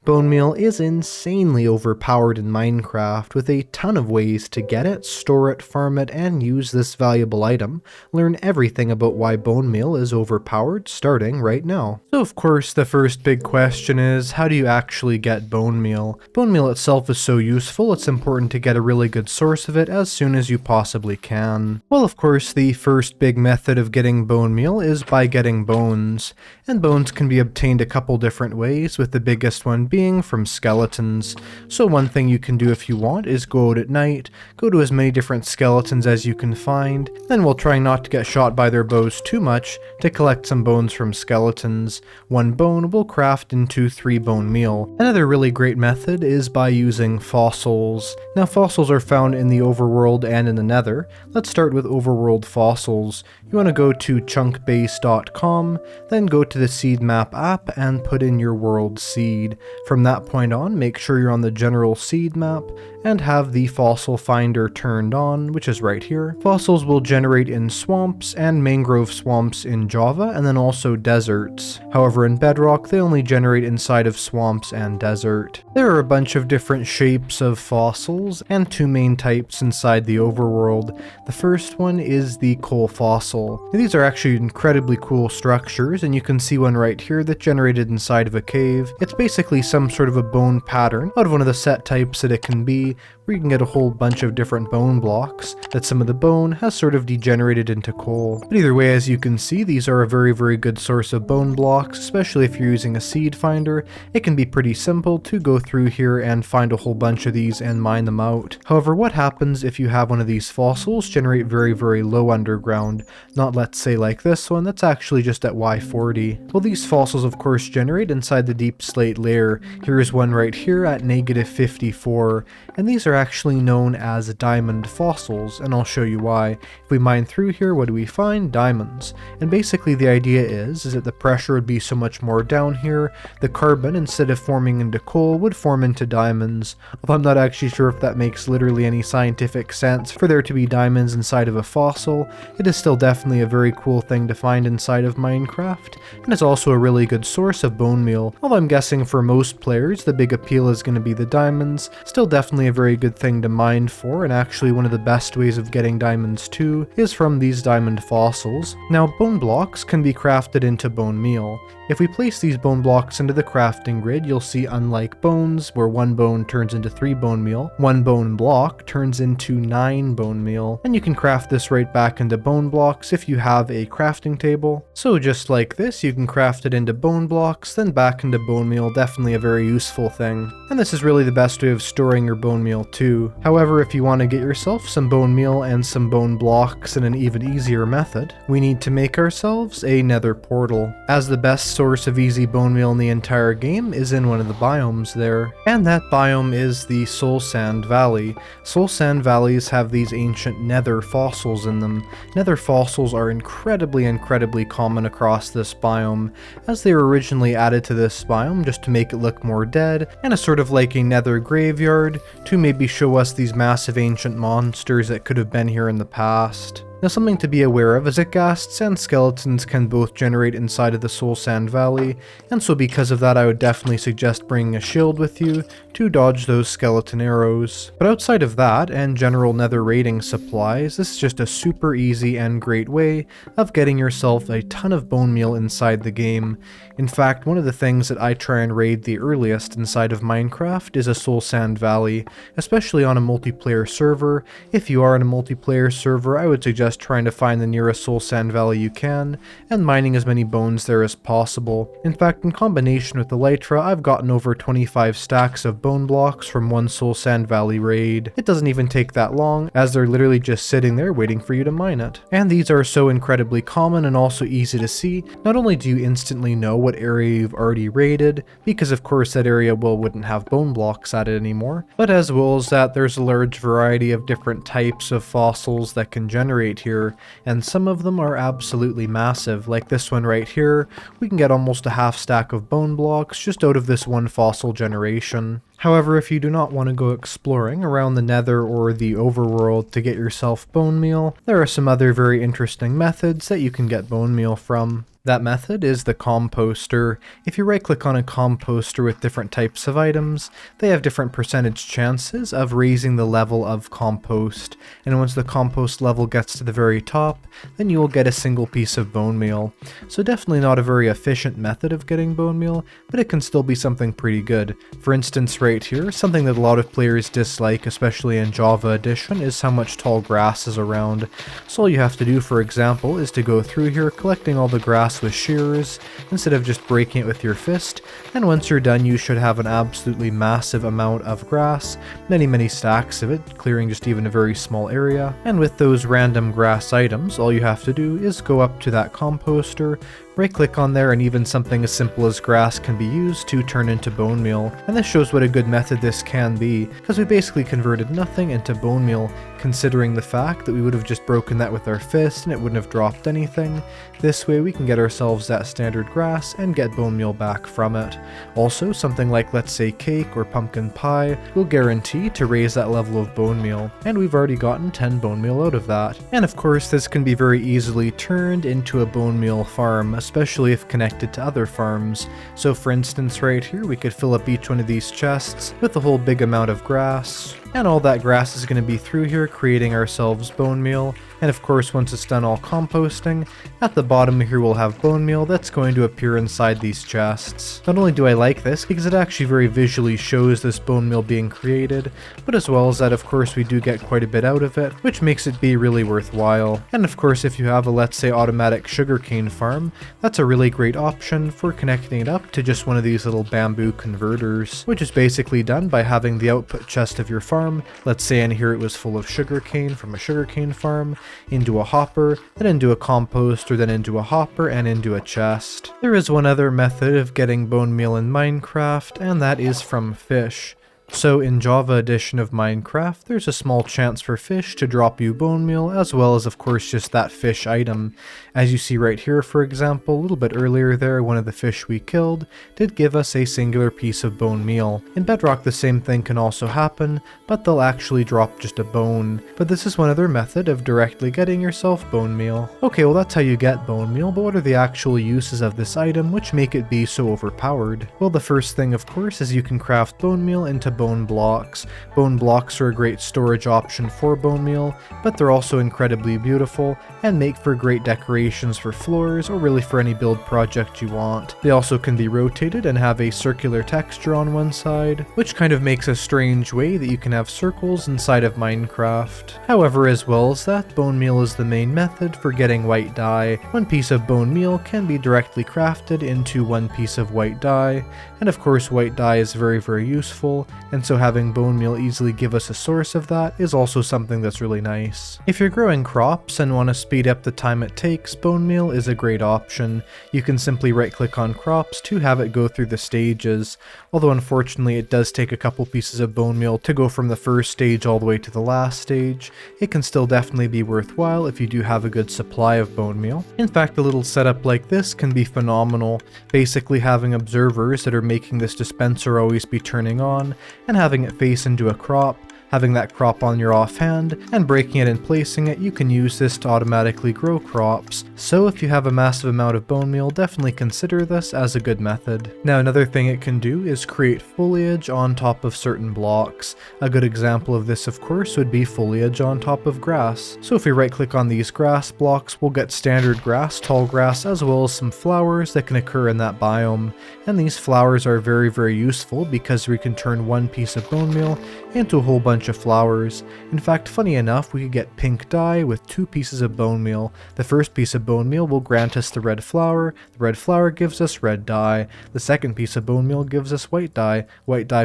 Bonemeal is insanely overpowered in Minecraft, with a ton of ways to get it, store it, farm it, and use this valuable item. Learn everything about why bonemeal is overpowered starting right now. So of course the first big question is, how do you actually get bonemeal? Bonemeal itself is so useful, it's important to get a really good source of it as soon as you possibly can. Well, of course, the first big method of getting bonemeal is by getting bones. And bones can be obtained a couple different ways, with the biggest one being from skeletons. So one thing you can do if you want is go out at night, go to as many different skeletons as you can find, then while trying not to get shot by their bows too much, to collect some bones from skeletons. One bone will craft into 3 bone meal. Another really great method is by using fossils. Now fossils are found in the overworld and in the nether. Let's start with overworld fossils. You want to go to chunkbase.com, then go to the seed map app and put in your world seed. From that point on, make sure you're on the general seed map and have the fossil finder turned on, which is right here. Fossils will generate in swamps and mangrove swamps in Java, and then also deserts. However, in Bedrock, they only generate inside of swamps and desert. There are a bunch of different shapes of fossils, and 2 main types inside the overworld. The first one is the coal fossil. Now, these are actually incredibly cool structures, and you can see one right here that generated inside of a cave. It's basically some sort of a bone pattern out of one of the set types that it can be, where you can get a whole bunch of different bone blocks, that some of the bone has sort of degenerated into coal. But either way, as you can see, these are a very good source of bone blocks, especially if you're using a seed finder. It can be pretty simple to go through here and find a whole bunch of these and mine them out. However, what happens if you have one of these fossils generate very low underground? Not, let's say, like this one, that's actually just at Y40. Well, these fossils of course generate inside the deep slate layer. Here's one right here at -54, and these are actually known as diamond fossils, and I'll show you why. If we mine through here, what do we find? Diamonds. And basically the idea is that the pressure would be so much more down here, the carbon, instead of forming into coal, would form into diamonds. Although I'm not actually sure if that makes literally any scientific sense for there to be diamonds inside of a fossil, it is still definitely a very cool thing to find inside of Minecraft, and it's also a really good source of bone meal. Although I'm guessing for most players the big appeal is going to be the diamonds, still definitely a very good thing to mine for, and actually one of the best ways of getting diamonds too is from these diamond fossils. Now bone blocks can be crafted into bone meal. If we place these bone blocks into the crafting grid, you'll see unlike bones, where 1 bone turns into 3 bone meal, 1 bone block turns into 9 bone meal, and you can craft this right back into bone blocks if you have a crafting table. So just like this, you can craft it into bone blocks, then back into bone meal. Definitely a very useful thing. And this is really the best way of storing your bone meal too. However, if you want to get yourself some bone meal and some bone blocks in an even easier method, we need to make ourselves a nether portal, as the best source of easy bone meal in the entire game is in one of the biomes there. And that biome is the Soul Sand Valley. Soul Sand Valleys have these ancient nether fossils in them. Nether fossils are incredibly common across this biome, as they were originally added to this biome just to make it look more dead, and a sort of like a nether graveyard to maybe show us these massive ancient monsters that could have been here in the past. Now something to be aware of is that ghasts and skeletons can both generate inside of the Soul Sand Valley, and so because of that I would definitely suggest bringing a shield with you to dodge those skeleton arrows. But outside of that and general nether raiding supplies, this is just a super easy and great way of getting yourself a ton of bone meal inside the game. In fact, one of the things that I try and raid the earliest inside of Minecraft is a Soul Sand Valley, especially on a multiplayer server. If you are in a multiplayer server, I would suggest trying to find the nearest Soul Sand Valley you can, and mining as many bones there as possible. In fact, in combination with Elytra, I've gotten over 25 stacks of bone blocks from one Soul Sand Valley raid. It doesn't even take that long, as they're literally just sitting there waiting for you to mine it. And these are so incredibly common and also easy to see. Not only do you instantly know what area you've already raided, because of course that area wouldn't have bone blocks at it anymore, but as well as that there's a large variety of different types of fossils that can generate here, and some of them are absolutely massive. Like this one right here, we can get almost a half stack of bone blocks just out of this one fossil generation. However, if you do not want to go exploring around the Nether or the Overworld to get yourself bone meal, there are some other very interesting methods that you can get bone meal from. That method is the Composter. If you right click on a Composter with different types of items, they have different percentage chances of raising the level of compost, and once the compost level gets to the very top, then you will get a single piece of bone meal. So definitely not a very efficient method of getting bone meal, but it can still be something pretty good. For instance, right here, something that a lot of players dislike, especially in Java Edition, is how much tall grass is around. So all you have to do, for example, is to go through here collecting all the grass with shears instead of just breaking it with your fist, and once you're done you should have an absolutely massive amount of grass, many stacks of it, clearing just even a very small area. And with those random grass items, all you have to do is go up to that composter, right click on there, and even something as simple as grass can be used to turn into bone meal. And this shows what a good method this can be, because we basically converted nothing into bone meal, considering the fact that we would have just broken that with our fist and it wouldn't have dropped anything. This way we can get ourselves that standard grass and get bone meal back from it. Also, something like, let's say, cake or pumpkin pie will guarantee to raise that level of bone meal, and we've already gotten 10 bone meal out of that. And of course this can be very easily turned into a bone meal farm, especially if connected to other farms. So for instance right here, we could fill up each one of these chests with a whole big amount of grass, and all that grass is going to be through here creating ourselves bone meal. And of course, once it's done all composting, at the bottom here we'll have bone meal that's going to appear inside these chests. Not only do I like this because it actually very visually shows this bone meal being created, but as well as that, of course, we do get quite a bit out of it, which makes it be really worthwhile. And of course, if you have a, let's say, automatic sugarcane farm, that's a really great option for connecting it up to just one of these little bamboo converters, which is basically done by having the output chest of your farm, let's say in here it was full of sugarcane from a sugarcane farm, into a hopper, then into a composter, then into a hopper, and into a chest. There is one other method of getting bone meal in Minecraft, and that is from fish. So in Java edition of Minecraft, there's a small chance for fish to drop you bone meal, as well as of course just that fish item. As you see right here, for example, a little bit earlier there, one of the fish we killed did give us a singular piece of bone meal. In Bedrock the same thing can also happen, but they'll actually drop just a bone. But this is one other method of directly getting yourself bone meal. Okay, well that's how you get bone meal, but what are the actual uses of this item which make it be so overpowered? Well, the first thing of course is you can craft bone meal into bone blocks. Bone blocks are a great storage option for bone meal, but they're also incredibly beautiful and make for great decorations for floors or really for any build project you want. They also can be rotated and have a circular texture on one side, which kind of makes a strange way that you can have circles inside of Minecraft. However, as well as that, bone meal is the main method for getting white dye. One piece of bone meal can be directly crafted into one piece of white dye, and of course white dye is very useful, and so having bone meal easily give us a source of that is also something that's really nice. If you're growing crops and want to speed up the time it takes, bone meal is a great option. You can simply right click on crops to have it go through the stages, although unfortunately it does take a couple pieces of bone meal to go from the first stage all the way to the last stage. It can still definitely be worthwhile if you do have a good supply of bone meal. In fact, a little setup like this can be phenomenal. Basically having observers that are making this dispenser always be turning on, and having it face into a crop, having that crop on your offhand, and breaking it and placing it, you can use this to automatically grow crops. So if you have a massive amount of bone meal, definitely consider this as a good method. Now another thing it can do is create foliage on top of certain blocks. A good example of this of course would be foliage on top of grass. So if we right click on these grass blocks, we'll get standard grass, tall grass, as well as some flowers that can occur in that biome. And these flowers are very useful because we can turn one piece of bone meal into a whole bunch of flowers. In fact, funny enough, we could get pink dye with 2 pieces of bone meal. The first piece of bone meal will grant us the red flower gives us red dye. The second piece of bone meal gives us white dye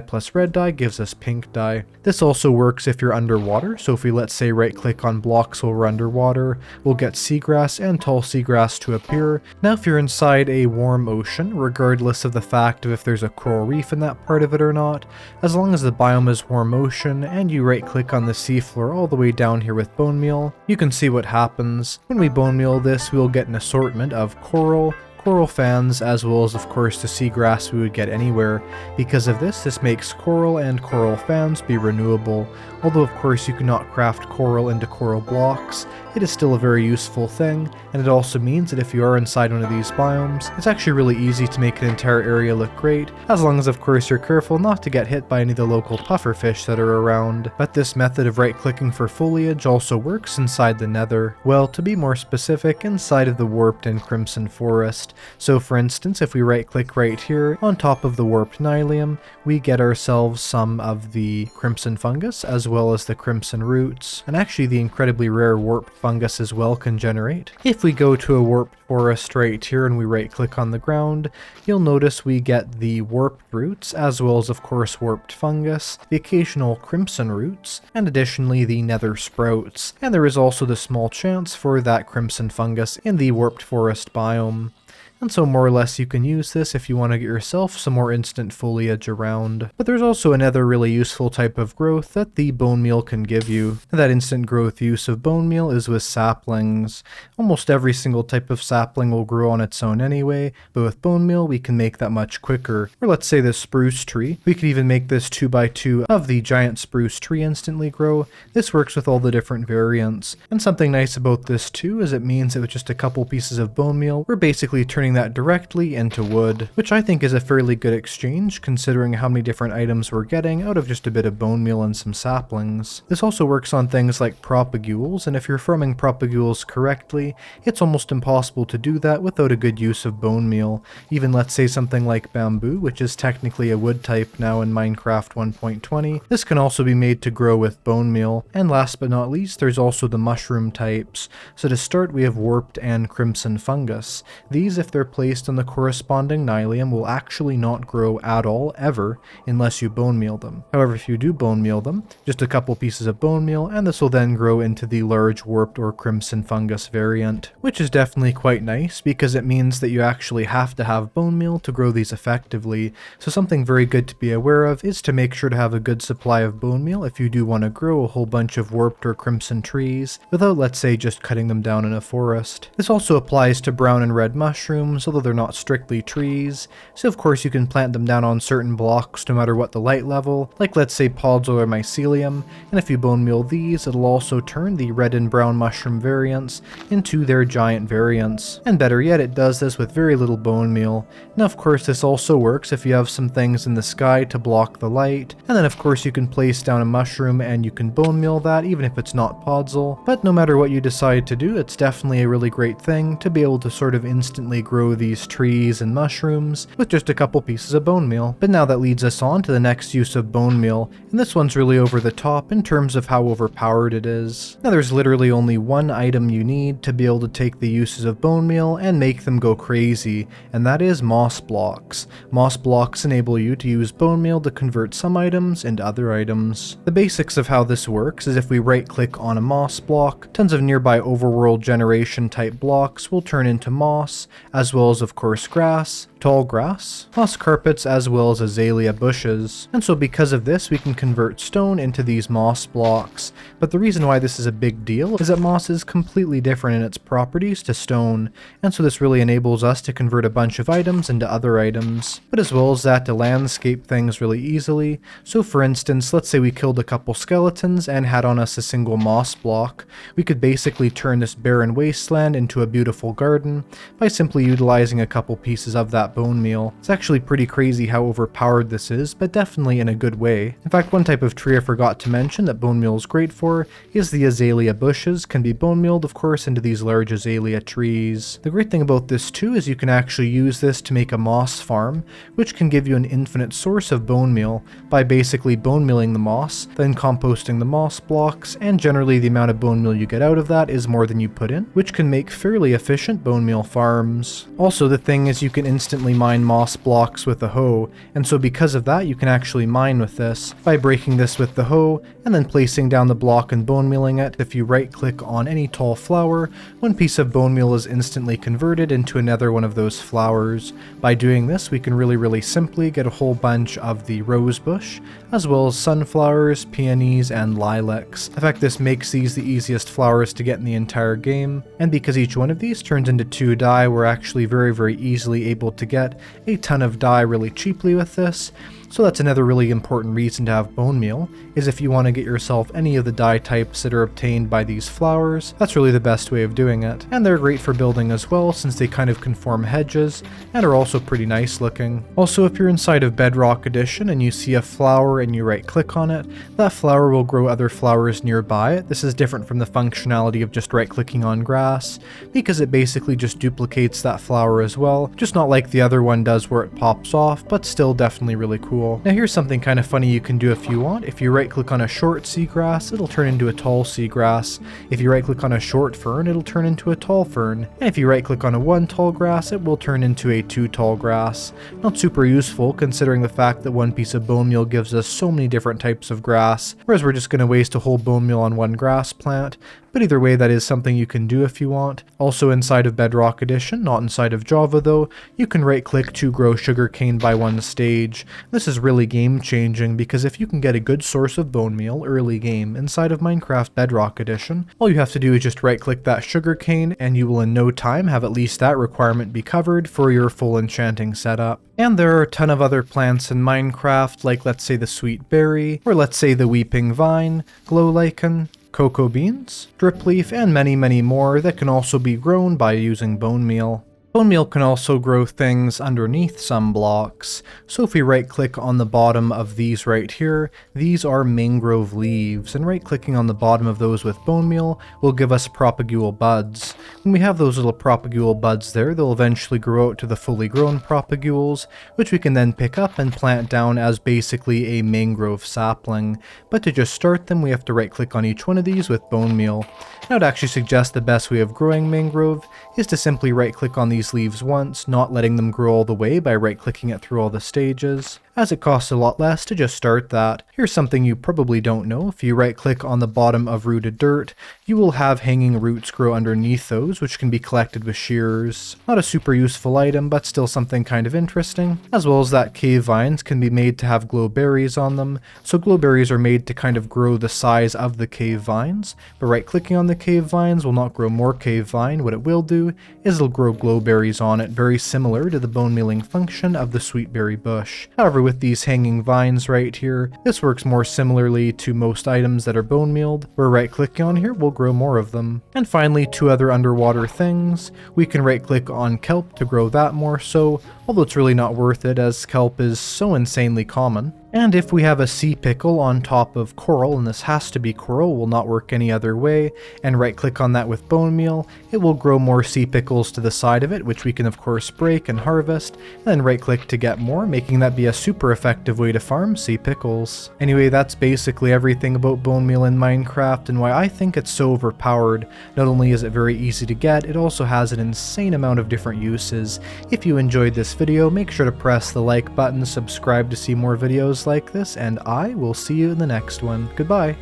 plus red dye gives us pink dye. This also works if you're underwater, so if we let's say right click on blocks while we're underwater, we'll get seagrass and tall seagrass to appear. Now if you're inside a warm ocean, regardless of the fact of if there's a coral reef in that part of it or not, as long as the biome is warm ocean and you right click on the seafloor all the way down here with bone meal, you can see what happens. When we bone meal this, we'll get an assortment of coral coral fans, as well as of course the seagrass we would get anywhere. Because of this makes coral and coral fans be renewable. Although of course you cannot craft coral into coral blocks, it is still a very useful thing, and it also means that if you are inside one of these biomes, it's actually really easy to make an entire area look great, as long as of course you're careful not to get hit by any of the local pufferfish that are around. But this method of right-clicking for foliage also works inside the Nether. Well, to be more specific, inside of the warped and crimson forest. So for instance, if we right-click right here, on top of the warped nylium, we get ourselves some of the crimson fungus, as well as the crimson roots, and actually the incredibly rare warped fungus as well can generate. If we go to a warped forest right here and we right click on the ground, you'll notice we get the warped roots, as well as of course warped fungus, the occasional crimson roots, and additionally the nether sprouts. And there is also the small chance for that crimson fungus in the warped forest biome. And so more or less you can use this if you want to get yourself some more instant foliage around. But there's also another really useful type of growth that the bone meal can give you. That instant growth use of bone meal is with saplings. Almost every single type of sapling will grow on its own anyway, but with bone meal we can make that much quicker. Or let's say this spruce tree. We could even make this 2x2 of the giant spruce tree instantly grow. This works with all the different variants. And something nice about this too is it means that with just a couple pieces of bone meal, we're basically turning that directly into wood, which I think is a fairly good exchange considering how many different items we're getting out of just a bit of bone meal and some saplings. This also works on things like propagules, and if you're farming propagules correctly, it's almost impossible to do that without a good use of bone meal. Even let's say something like bamboo, which is technically a wood type now in Minecraft 1.20, this can also be made to grow with bone meal. And last but not least, there's also the mushroom types. So to start, we have warped and crimson fungus. These, if they're placed on the corresponding nylium, will actually not grow at all ever unless you bone meal them. However, if you do bone meal them, just a couple pieces of bone meal, and this will then grow into the large warped or crimson fungus variant, which is definitely quite nice because it means that you actually have to have bone meal to grow these effectively. So something very good to be aware of is to make sure to have a good supply of bone meal if you do want to grow a whole bunch of warped or crimson trees without, let's say, just cutting them down in a forest. This also applies to brown and red mushrooms, although they're not strictly trees, so of course you can plant them down on certain blocks no matter what the light level, like let's say pods or mycelium, and if you bone meal these, it'll also turn the red and brown mushroom variants into their giant variants. And better yet, it does this with very little bone meal. Now of course this also works if you have some things in the sky to block the light, and then of course you can place down a mushroom and you can bone meal that even if it's not podzol. But no matter what you decide to do, it's definitely a really great thing to be able to sort of instantly grow these trees and mushrooms with just a couple pieces of bone meal. But now that leads us on to the next use of bone meal, and this one's really over the top in terms of how overpowered it is. Now there's literally only one item you need to be able to take the uses of bone meal and make them go crazy, and that is moss blocks. Moss blocks enable you to use bone meal to convert some items into other items. The basics of how this works is if we right click on a moss block, tons of nearby overworld generation type blocks will turn into moss, as well as of course grass, tall grass, moss carpets, as well as azalea bushes. And so because of this, we can convert stone into these moss blocks. But the reason why this is a big deal is that moss is completely different in its properties to stone, and so this really enables us to convert a bunch of items into other items, but as well as that to landscape things really easily. So for instance, let's say we killed a couple skeletons and had on us a single moss block. We could basically turn this barren wasteland into a beautiful garden by simply utilizing a couple pieces of that bone meal. It's actually pretty crazy how overpowered this is, but definitely in a good way. In fact, one type of tree I forgot to mention that bone meal is great for is the azalea bushes. Can be bone mealed, of course, into these large azalea trees. The great thing about this too is you can actually use this to make a moss farm, which can give you an infinite source of bone meal by basically bone mealing the moss, then composting the moss blocks, and generally the amount of bone meal you get out of that is more than you put in, which can make fairly efficient bone meal farms. Also, the thing is you can instantly instantly mine moss blocks with a hoe, and so because of that you can actually mine with this by breaking this with the hoe and then placing down the block and bone mealing it. If you right click on any tall flower, one piece of bone meal is instantly converted into another one of those flowers. By doing this we can really simply get a whole bunch of the rose bush, as well as sunflowers, peonies, and lilacs. In fact, this makes these the easiest flowers to get in the entire game, and because each one of these turns into 2 dye, we're actually very easily able to get a ton of dye really cheaply with this. So that's another really important reason to have bone meal, is if you want to get yourself any of the dye types that are obtained by these flowers, that's really the best way of doing it. And they're great for building as well, since they kind of can form hedges, and are also pretty nice looking. Also, if you're inside of Bedrock Edition and you see a flower and you right click on it, that flower will grow other flowers nearby it. This is different from the functionality of just right clicking on grass, because it basically just duplicates that flower as well, just not like the other one does where it pops off, but still definitely really cool. Now here's something kind of funny you can do if you want. If you right click on a short seagrass, it'll turn into a tall seagrass. If you right click on a short fern, it'll turn into a tall fern. And if you right click on a 1 tall grass, it will turn into a 2 tall grass. Not super useful considering the fact that one piece of bone meal gives us so many different types of grass, whereas we're just going to waste a whole bone meal on one grass plant. But either way, that is something you can do if you want. Also inside of Bedrock Edition, not inside of Java though, you can right click to grow sugarcane by 1 stage. This is really game changing, because if you can get a good source of bone meal early game inside of Minecraft Bedrock Edition, all you have to do is just right click that sugarcane and you will in no time have at least that requirement be covered for your full enchanting setup. And there are a ton of other plants in Minecraft, like let's say the sweet berry, or let's say the weeping vine, glow lichen, cocoa beans, drip leaf, and many more that can also be grown by using bone meal. Bone meal can also grow things underneath some blocks, so if we right click on the bottom of these right here, these are mangrove leaves, and right clicking on the bottom of those with bone meal will give us propagule buds. When we have those little propagule buds there, they'll eventually grow out to the fully grown propagules, which we can then pick up and plant down as basically a mangrove sapling. But to just start them, we have to right click on each one of these with bone meal. I would actually suggest the best way of growing mangrove is to simply right click on these leaves once, not letting them grow all the way by right clicking it through all the stages, as it costs a lot less to just start that. Here's something you probably don't know. If you right click on the bottom of rooted dirt, you will have hanging roots grow underneath those, which can be collected with shears. Not a super useful item, but still something kind of interesting. As well as that, cave vines can be made to have glow berries on them. So glow berries are made to kind of grow the size of the cave vines, but right clicking on the cave vines will not grow more cave vine. What it will do is it'll grow glow berries on it, very similar to the bone mealing function of the sweet berry bush. However, with these hanging vines right here, this works more similarly to most items that are bone mealed, where right clicking on here will grow more of them. And finally, 2 other underwater things. We can right click on kelp to grow that more so, although it's really not worth it as kelp is so insanely common. And if we have a sea pickle on top of coral, and this has to be coral, will not work any other way, and right click on that with bone meal, it will grow more sea pickles to the side of it, which we can of course break and harvest, and then right click to get more, making that be a super effective way to farm sea pickles. Anyway, that's basically everything about bone meal in Minecraft and why I think it's so overpowered. Not only is it very easy to get, it also has an insane amount of different uses. If you enjoyed this video, make sure to press the like button, subscribe to see more videos like this, and I will see you in the next one. Goodbye!